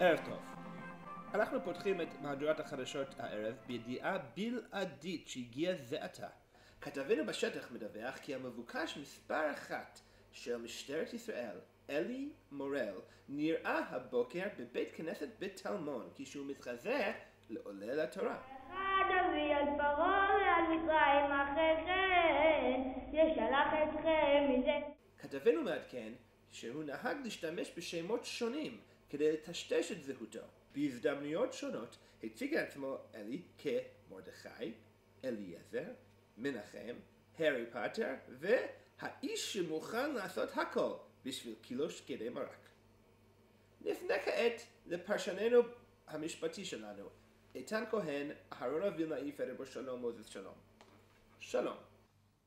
ערב טוב. אנחנו פותחים את מהדורת החדשות הערב בידיעה בלעדית שהגיעה זה עתה. כתבנו בשטח מדווח כי המבוקש מספר 1 של משטרת ישראל, אלי מורל, נראה הבוקר בבית כנסת בתלמון כשהוא מתחזה לעולה לתורה. אחד אבי על פרעה ועל מצרים אחרי כן ישלח אתכם מזה. כתבנו מעדכן שהוא נהג להשתמש בשמות שונים כדי לטשטש את זהותו. בהזדמנויות שונות הציג עצמו אלי כמרדכי, אליעזר, מנחם, הארי פוטר והאיש שמוכן לעשות הכל בשביל קילו שקדי מרק. נפנה כעת לפרשננו המשפטי שלנו, איתן כהן, אהרון הווילנאי, פדרבו שלום, מוזס שלום. שלום.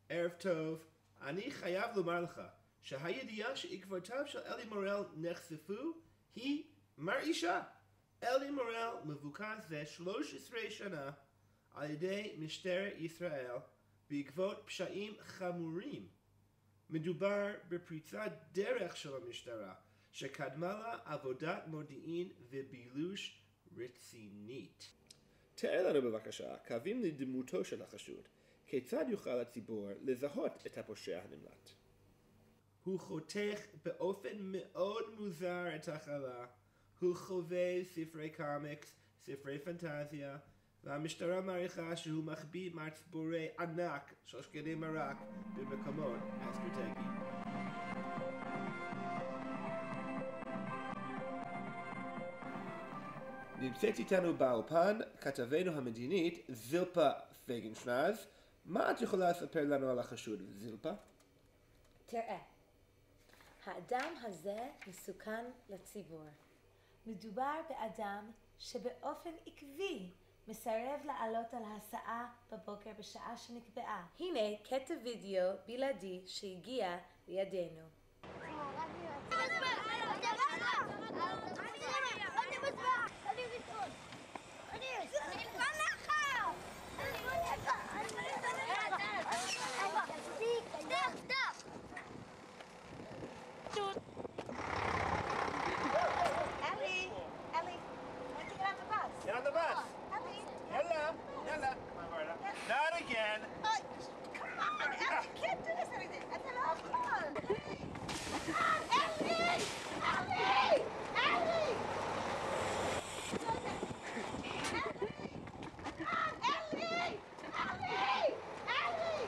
ערב טוב. אני חייב לומר לך שהידיעה שעקבותיו של אלי מורל נחשפו היא מרעישה. אלי מורל מבוקש זה 13 שנה על ידי משטרת ישראל בעקבות פשעים חמורים. מדובר בפריצת דרך של המשטרה שקדמה לה עבודת מודיעין ובילוש רצינית. תאר לנו בבקשה קווים לדמותו של החשוד. כיצד יוכל הציבור לזהות את הפושע הנמלט? הוא חותך באופן מאוד מוזר את החלה. הוא חובב ספרי קומיקס, ספרי פנטזיה, והמשטרה מעריכה שהוא מחביא מצבורי ענק של שקדי מרק במקומות אסטרטגיים. נמצאת איתנו באולפן כתבנו המדינית זילפה פייגנשטראז. מה את יכולה לספר לנו על החשוד, זילפה? תראה, האדם הזה מסוכן לציבור. מדובר באדם שבאופן עקבי מסרב לעלות על ההסעה בבוקר בשעה שנקבעה. הנה קטע וידאו בלעדי שהגיע לידינו. Get on the bus. Yalla. Come on, Marta. Not again. Come on, Ellie, you can't do this everything. I said, oh, come on. Ellie! Ellie! Ellie! Ellie! Ellie! Ellie!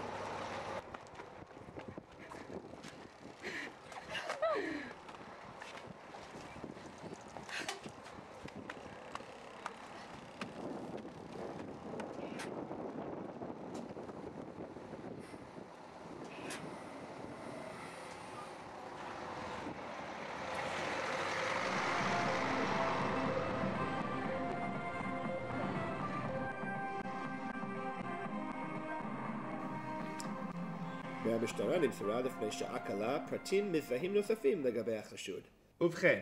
מהמשטרה נמסרה לפני שעה קלה פרטים מזהים נוספים לגבי החשוד. ובכן,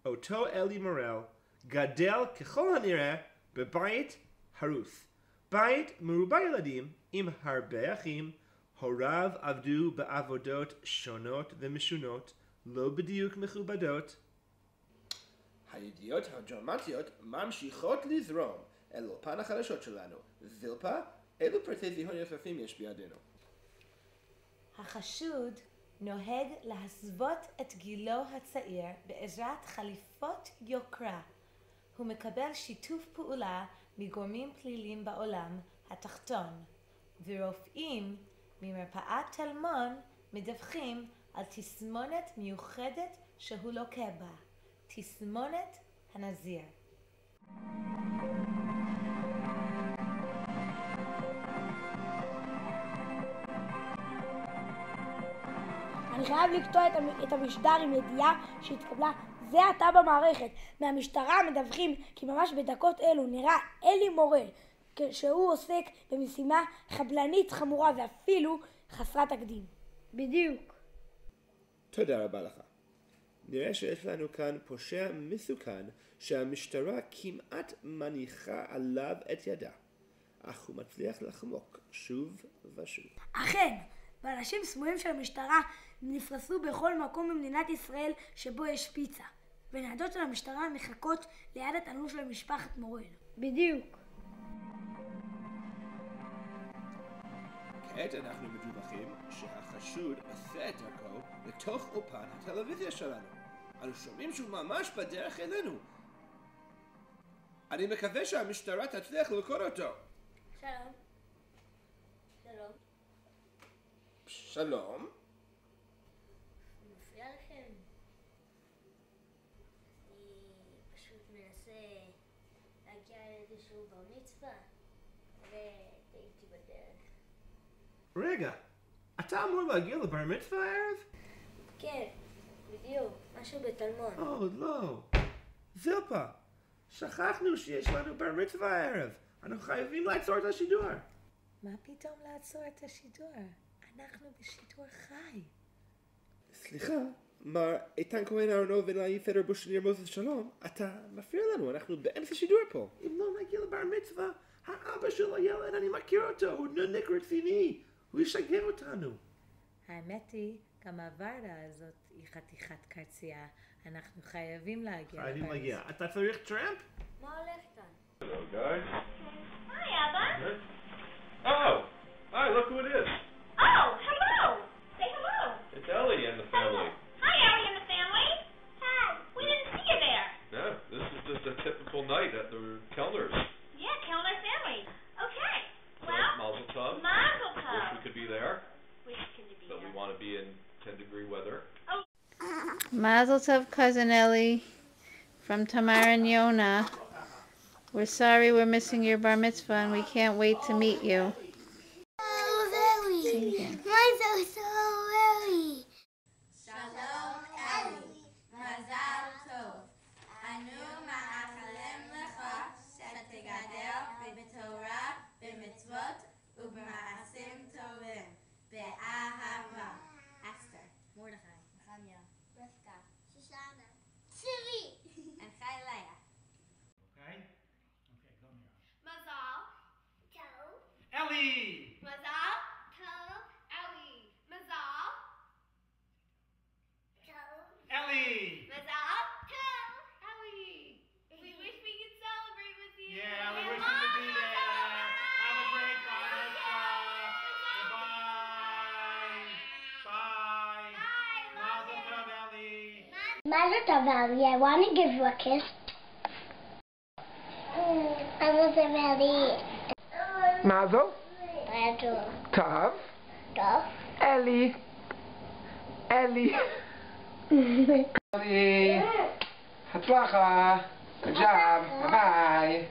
אותו אלי מורל גדל ככל הנראה בבית הרוס. בית מרובה ילדים עם הרבה אחים. הוריו עבדו בעבודות שונות ומשונות, לא בדיוק מכובדות. הידיעות הדרמטיות ממשיכות לזרום אל אולפן החדשות שלנו. זילפה, אילו פרטי זיהוי נוספים יש בידינו? החשוד נוהג להסוות את גילו הצעיר בעזרת חליפות יוקרה. הוא מקבל שיתוף פעולה מגורמים פליליים בעולם התחתון, ורופאים ממרפאת תלמון מדווחים על תסמונת מיוחדת שהוא לוקה בה, תסמונת הנזיר. אני חייב לקטוע את המשדר עם ידיעה שהתקבלה זה עתה במערכת. מהמשטרה מדווחים כי ממש בדקות אלו נראה אלי מורל כשהוא עוסק במשימה חבלנית חמורה ואפילו חסרת תקדים. בדיוק. תודה רבה לך. נראה שיש לנו כאן פושע מסוכן שהמשטרה כמעט מניחה עליו את ידה, אך הוא מצליח לחמוק שוב ושוב. אכן, ואנשים סמויים של המשטרה נפרסו בכל מקום במדינת ישראל שבו יש פיצה. וניידות של המשטרה מחכות ליד התנור של משפחת מורל. בדיוק. כעת אנחנו מדווחים שהחשוד עושה את דרכו לתוך אולפן הטלוויזיה שלנו. אנו שומעים שהוא ממש בדרך אלינו. אני מקווה שהמשטרה תצליח ללכוד אותו. שלום. שלום. שלום. מפריע לכם? אני פשוט מנסה להגיע לאיזשהו בר מצווה וטעיתי בדרך. רגע, אתה אמור להגיע לבר מצווה הערב? כן, בדיוק, משהו בתלמון. לא. זילפה, שכחנו שיש לנו בר מצווה הערב. אנחנו חייבים לעצור את השידור. מה פתאום לעצור את השידור? אנחנו בשידור חי. סליחה, מר איתן כהן אהרונוב ולאי פדר בושניר מוזס שלום, אתה מפריע לנו, אנחנו באמצע שידור פה. אם לא נגיע לבר מצווה, האבא של הילד, אני מכיר אותו, הוא נודניק רציני, הוא ישגע אותנו. האמת היא, גם הוורדה הזאת היא חתיכת קרצייה. אנחנו חייבים להגיע. חייבים להגיע. אתה צריך טרמפ? מה הולך כאן? Hello, guys. היי, אבא. Good. Oh! Hi, look who it is. Oh, hello. Say hello. It's Ellie and the family. Hi, Ellie and the family. Hi. We didn't see you there. No, this is just a typical night at the Kellners. Yeah, Kellner family. Okay. So, Well, Mazel Tov. Mazel Wish tov. we could be there, Wish could be but we there. want to be in 10-degree weather. Mazel Tov, Cousin Ellie, from Tamar and Yona. We're sorry we're missing your bar mitzvah and we can't wait to meet you. Oh, very. Mine's so very. Shalom Eli, Mazal Tov. Anu ma'achalem lecha שתגדל בתורה, במצוות ובמעשים טובים, באהבה. Esther, Mordechai, Nehemiah, Rivka, Shoshana, Tziri, and Chayleah. Okay? Okay, come here. Mazal Tov. Ellie! Mazal Tov. Ellie. Mazal Tov. Ellie! Mazal Tov. Ellie. We wish we could celebrate with you. Yeah, we wish you could be there. Have a great Hanukkah. Goodbye. Bye. Mazel Tov, Ellie. Mazel Tov, Ellie. I want to give you a kiss. Mazel Tov, Ellie. Mazel Mazel Tov, Tov. Ellie. Ellie. Ellie. Hatzlacha. Good job. Bye-bye.